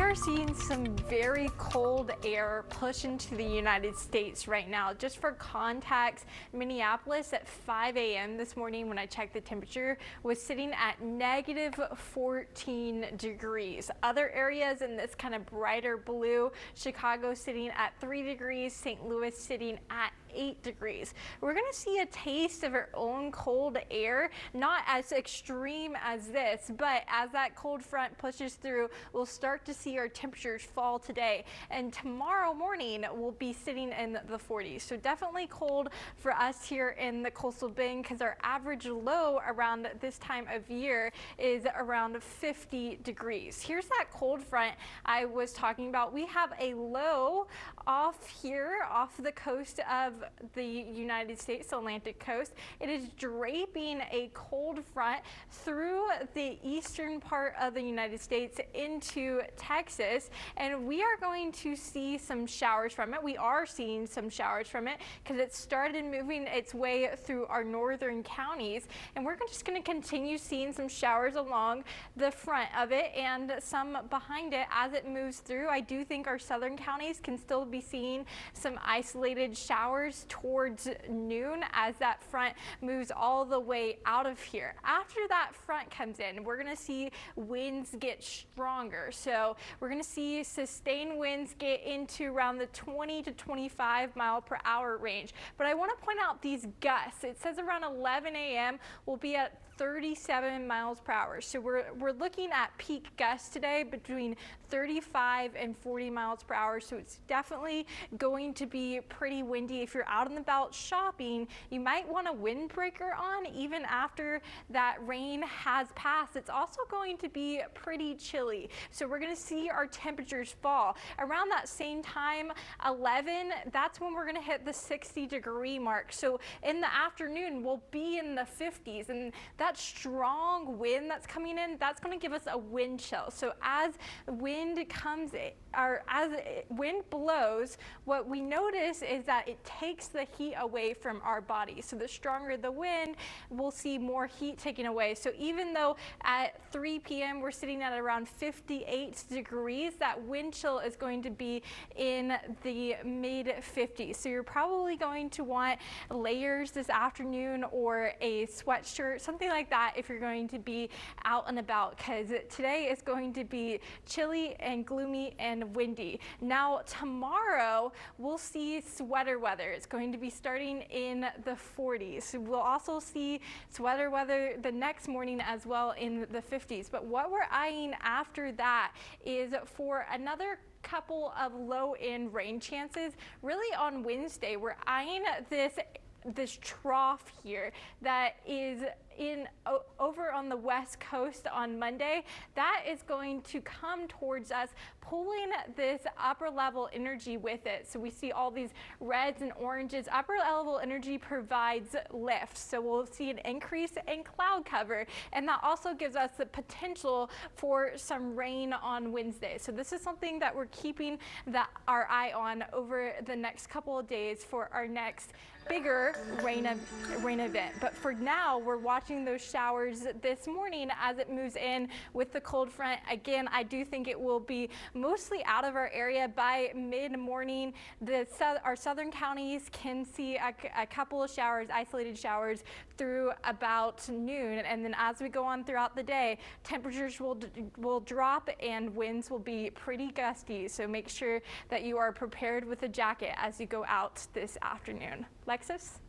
are seeing some very cold air push into the United States right now. Just for context, Minneapolis at 5 a.m. this morning when I checked the temperature was sitting at negative 14 degrees. Other areas in this kind of brighter blue, Chicago sitting at 3 degrees, St. Louis sitting at 8 degrees. We're going to see a taste of our own cold air, not as extreme as this, but as that cold front pushes through, we'll start to see our temperatures fall today. And tomorrow morning, we'll be sitting in the 40s. So definitely cold for us here in the coastal bend because our average low around this time of year is around 50 degrees. Here's that cold front I was talking about. We have a low off here, off the coast of the United States, Atlantic coast. It is draping a cold front through the eastern part of the United States into Texas, and we are going to see some showers from it. We are seeing some showers from it because it started moving its way through our northern counties, and we're just going to continue seeing some showers along the front of it and some behind it as it moves through. I do think our southern counties can still be seeing some isolated showers towards noon as that front moves all the way out of here. After that front comes in, we're going to see winds get stronger. So we're going to see sustained winds get into around the 20 to 25 mile per hour range. But I want to point out these gusts. It says around 11 a.m. we'll be at 37 miles per hour. So we're looking at peak gusts today between 35 and 40 miles per hour. So it's definitely going to be pretty windy. If you're out and about shopping, you might want a windbreaker on even after that rain has passed. It's also going to be pretty chilly. So we're going to see our temperatures fall. Around that same time, 11, that's when we're going to hit the 60-degree mark. So in the afternoon, we'll be in the 50s, and that strong wind that's coming in, that's going to give us a wind chill. So as wind comes, or as wind blows, what we notice is that it takes the heat away from our body. So the stronger the wind, we'll see more heat taken away. So even though at 3 p.m. we're sitting at around 58 degrees, that wind chill is going to be in the mid 50s. So you're probably going to want layers this afternoon or a sweatshirt, something like that if you're going to be out and about, because today is going to be chilly and gloomy and windy. Now tomorrow we'll see sweater weather. It's going to be starting in the 40s. We'll also see sweater weather the next morning as well in the 50s. But what we're eyeing after that is for another couple of low-end rain chances. Really on Wednesday, we're eyeing this trough here that is over on the west coast on Monday. That is going to come towards us, pulling this upper level energy with it. So we see all these reds and oranges. Upper level energy provides lift. So we'll see an increase in cloud cover, and that also gives us the potential for some rain on Wednesday. So this is something that we're keeping our eye on over the next couple of days for our next bigger rain event. But for now, we're watching those showers this morning as it moves in with the cold front. Again, I do think it will be mostly out of our area by mid-morning. Our southern counties can see a couple of showers, isolated showers, through about noon. And then as we go on throughout the day, temperatures will drop and winds will be pretty gusty. So make sure that you are prepared with a jacket as you go out this afternoon. Lexus?